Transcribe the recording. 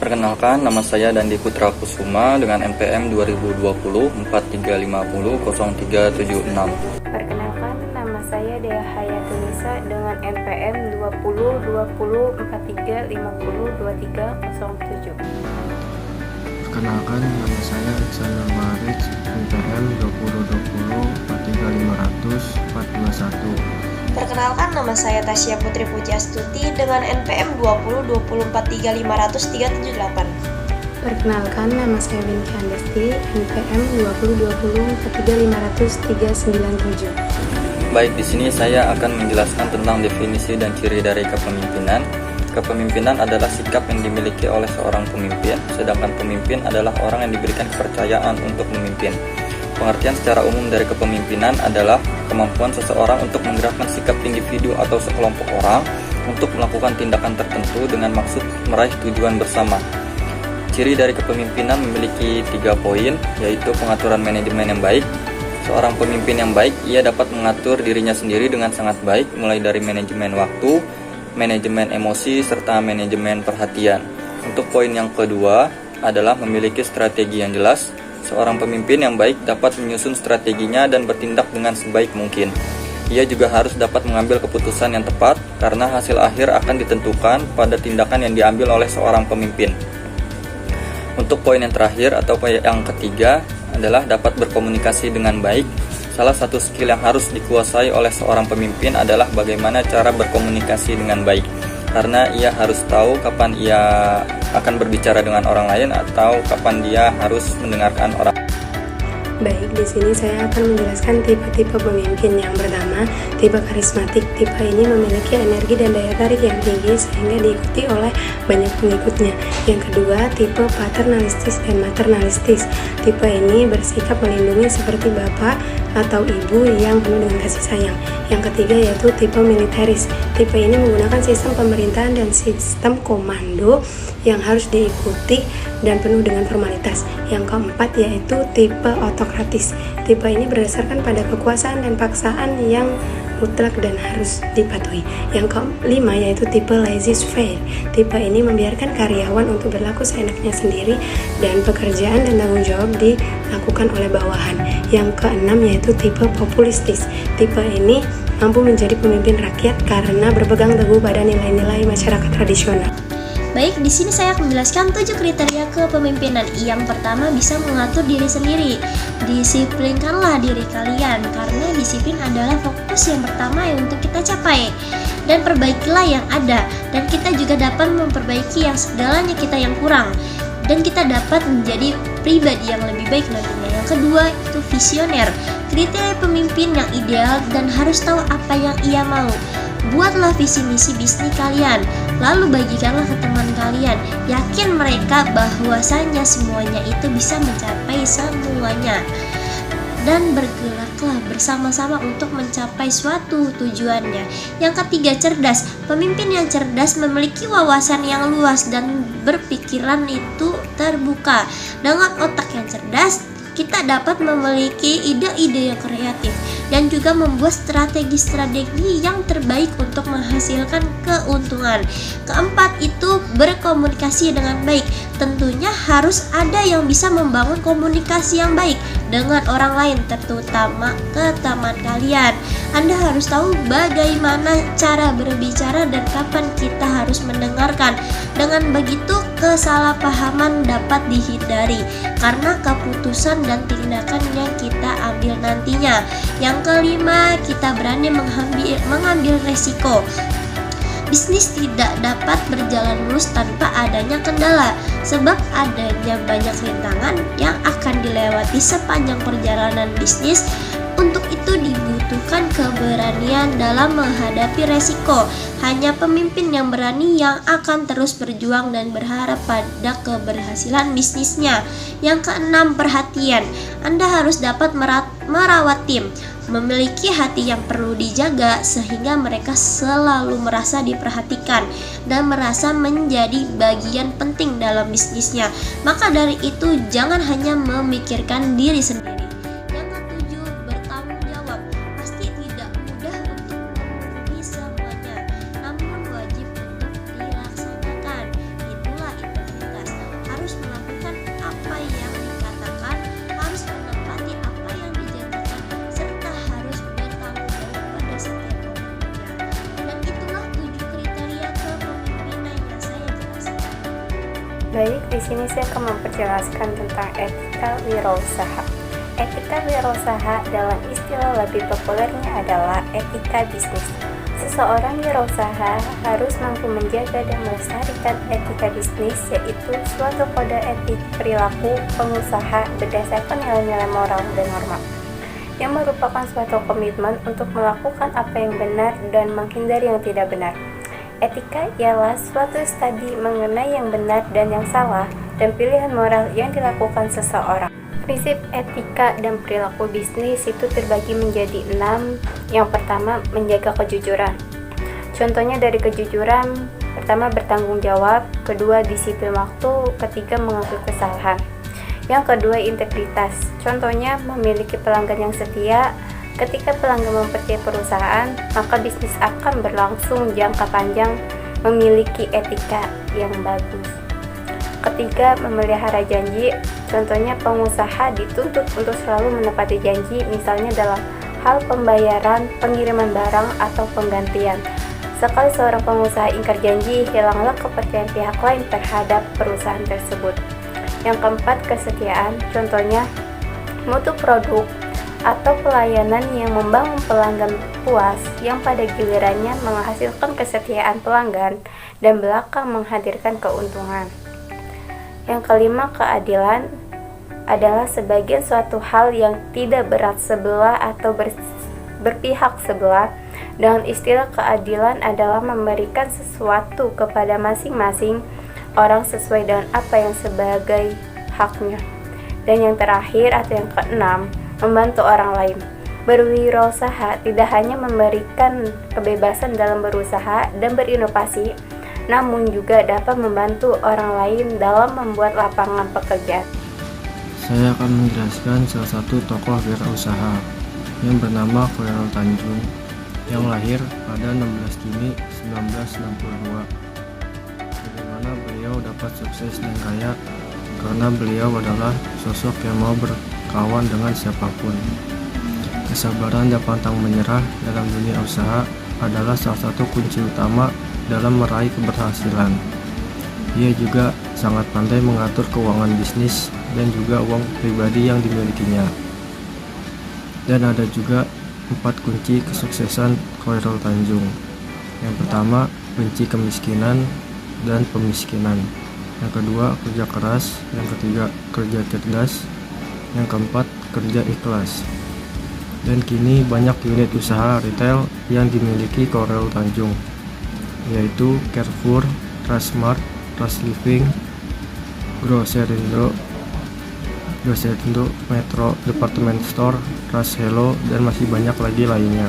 Perkenalkan, nama saya Dandi Putra Kusuma dengan NPM 2020 4350 0376. Perkenalkan, nama saya Dea Hayatunisa dengan NPM 20 20 43 50 23 07. Perkenalkan, nama saya Iksan Nurmarid, NPM 2020 43500 421. Perkenalkan, nama saya Tasya Putri Pujastuti dengan NPM 20 24 3500 378. Perkenalkan, nama saya Winky Andesti, NPM 20 20 43 500 397. Baik, di sini saya akan menjelaskan tentang definisi dan ciri dari kepemimpinan. Kepemimpinan adalah sikap yang dimiliki oleh seorang pemimpin, sedangkan pemimpin adalah orang yang diberikan kepercayaan untuk memimpin. Pengertian secara umum dari kepemimpinan adalah kemampuan seseorang untuk menggerakkan sikap individu atau sekelompok orang untuk melakukan tindakan tertentu dengan maksud meraih tujuan bersama. Ciri dari kepemimpinan memiliki 3 poin, yaitu pengaturan manajemen yang baik. Seorang pemimpin yang baik, ia dapat mengatur dirinya sendiri dengan sangat baik, mulai dari manajemen waktu, manajemen emosi, serta manajemen perhatian. Untuk poin yang kedua adalah memiliki strategi yang jelas. Seorang pemimpin yang baik dapat menyusun strateginya dan bertindak dengan sebaik mungkin. Ia juga harus dapat mengambil keputusan yang tepat, karena hasil akhir akan ditentukan pada tindakan yang diambil oleh seorang pemimpin. Untuk poin yang terakhir atau poin yang ketiga adalah dapat berkomunikasi dengan baik. Salah satu skill yang harus dikuasai oleh seorang pemimpin adalah bagaimana cara berkomunikasi dengan baik, karena ia harus tahu kapan ia akan berbicara dengan orang lain atau kapan dia harus mendengarkan orang. Baik, di sini saya akan menjelaskan tipe-tipe pemimpin. Yang pertama, tipe karismatik. Tipe ini memiliki energi dan daya tarik yang tinggi sehingga diikuti oleh banyak pengikutnya. Yang kedua, tipe paternalistis dan maternalistis. Tipe ini bersikap melindungi seperti bapak atau ibu yang penuh dengan kasih sayang. Yang ketiga yaitu tipe militeris. Tipe ini menggunakan sistem pemerintahan dan sistem komando yang harus diikuti dan penuh dengan formalitas. Yang keempat yaitu tipe autokratis. Tipe ini berdasarkan pada kekuasaan dan paksaan yang mutlak dan harus dipatuhi. Yang kelima yaitu tipe laissez-faire. Tipe ini membiarkan karyawan untuk berlaku seenaknya sendiri dan pekerjaan dan tanggung jawab dilakukan oleh bawahan. Yang keenam yaitu tipe populistis. Tipe ini mampu menjadi pemimpin rakyat karena berpegang teguh pada nilai-nilai masyarakat tradisional. Baik, di sini saya akan menjelaskan 7 kriteria kepemimpinan. Yang pertama, bisa mengatur diri sendiri. Disiplinkanlah diri kalian, karena disiplin adalah fokus yang pertama yang untuk kita capai. Dan perbaikilah yang ada, dan kita juga dapat memperbaiki yang segalanya kita yang kurang. Dan kita dapat menjadi pribadi yang lebih baik nantinya. Yang kedua, itu visioner. Kriteria pemimpin yang ideal dan harus tahu apa yang ia mau. Buatlah visi misi bisnis kalian, lalu bagikanlah ke teman kalian. Yakin mereka bahwasanya semuanya itu bisa mencapai semuanya. Dan bergeraklah bersama-sama untuk mencapai suatu tujuannya. Yang ketiga, cerdas. Pemimpin yang cerdas memiliki wawasan yang luas dan berpikiran itu terbuka. Dengan otak yang cerdas, kita dapat memiliki ide-ide yang kreatif dan juga membuat strategi-strategi yang terbaik untuk menghasilkan keuntungan. Keempat itu berkomunikasi dengan baik. Tentunya harus ada yang bisa membangun komunikasi yang baik dengan orang lain, terutama ke teman kalian. Anda harus tahu bagaimana cara berbicara dan kapan kita harus mendengarkan. Dengan begitu, kesalahpahaman dapat dihindari karena keputusan dan tindakan yang kita ambil nantinya. Yang kelima, kita berani mengambil resiko. Bisnis tidak dapat berjalan mulus tanpa adanya kendala, sebab adanya banyak rintangan yang akan dilewati sepanjang perjalanan bisnis. Untuk itu dibutuhkan keberanian dalam menghadapi resiko. Hanya pemimpin yang berani yang akan terus berjuang dan berharap pada keberhasilan bisnisnya. Yang keenam, perhatian. Anda harus dapat merawat tim, memiliki hati yang perlu dijaga sehingga mereka selalu merasa diperhatikan dan merasa menjadi bagian penting dalam bisnisnya. Maka dari itu, jangan hanya memikirkan diri sendiri. Yang ketujuh, bertanggung jawab. Pasti tidak mudah untuk memenuhi semuanya, namun wajib untuk dilaksanakan. Itulah integritas. Baik, di sini saya akan memperjelaskan tentang etika wirausaha. Etika wirausaha dalam istilah lebih populernya adalah etika bisnis. Seseorang wirausaha harus mampu menjaga dan melestarikan etika bisnis, yaitu suatu kode etik perilaku pengusaha berdasarkan nilai-nilai moral dan norma, yang merupakan suatu komitmen untuk melakukan apa yang benar dan menghindari yang tidak benar. Etika ialah suatu studi mengenai yang benar dan yang salah dan pilihan moral yang dilakukan seseorang. Prinsip etika dan perilaku bisnis itu terbagi menjadi 6. Yang pertama, menjaga kejujuran. Contohnya dari kejujuran, pertama bertanggung jawab, kedua disiplin waktu, ketiga mengakui kesalahan. Yang kedua, integritas. Contohnya memiliki pelanggan yang setia. Ketika pelanggan mempercayai perusahaan, maka bisnis akan berlangsung jangka panjang, memiliki etika yang bagus. Ketiga, memelihara janji. Contohnya pengusaha dituntut untuk selalu menepati janji, misalnya dalam hal pembayaran, pengiriman barang, atau penggantian. Sekali seorang pengusaha ingkar janji, hilanglah kepercayaan pihak lain terhadap perusahaan tersebut. Yang keempat, kesetiaan. Contohnya mutu produk atau pelayanan yang membangun pelanggan puas, yang pada gilirannya menghasilkan kesetiaan pelanggan dan belakang menghadirkan keuntungan. Yang kelima, keadilan adalah sebagian suatu hal yang tidak berat sebelah atau berpihak sebelah. Dengan istilah keadilan adalah memberikan sesuatu kepada masing-masing orang sesuai dengan apa yang sebagai haknya. Dan yang terakhir atau yang keenam, membantu orang lain. Berwirausaha tidak hanya memberikan kebebasan dalam berusaha dan berinovasi, namun juga dapat membantu orang lain dalam membuat lapangan pekerjaan. Saya akan menjelaskan salah satu tokoh wirausaha yang bernama Khairul Tanjung yang lahir pada 16 Juni 1962. Bagaimana beliau dapat sukses dan kaya? Karena beliau adalah sosok yang mau berkawan dengan siapapun. Kesabaran dan pantang menyerah dalam dunia usaha adalah salah satu kunci utama dalam meraih keberhasilan. Ia juga sangat pandai mengatur keuangan bisnis dan juga uang pribadi yang dimilikinya. Dan ada juga 4 kunci kesuksesan Khairul Tanjung. Yang pertama, benci kemiskinan dan pemiskinan. Yang kedua, kerja keras. Yang ketiga, kerja cerdas. Yang keempat, kerja ikhlas. Dan kini banyak unit usaha retail yang dimiliki Khairul Tanjung, yaitu Carrefour, Trustmart, Trust Living, Groserindo, Metro Department Store, Trust Hello, dan masih banyak lagi lainnya.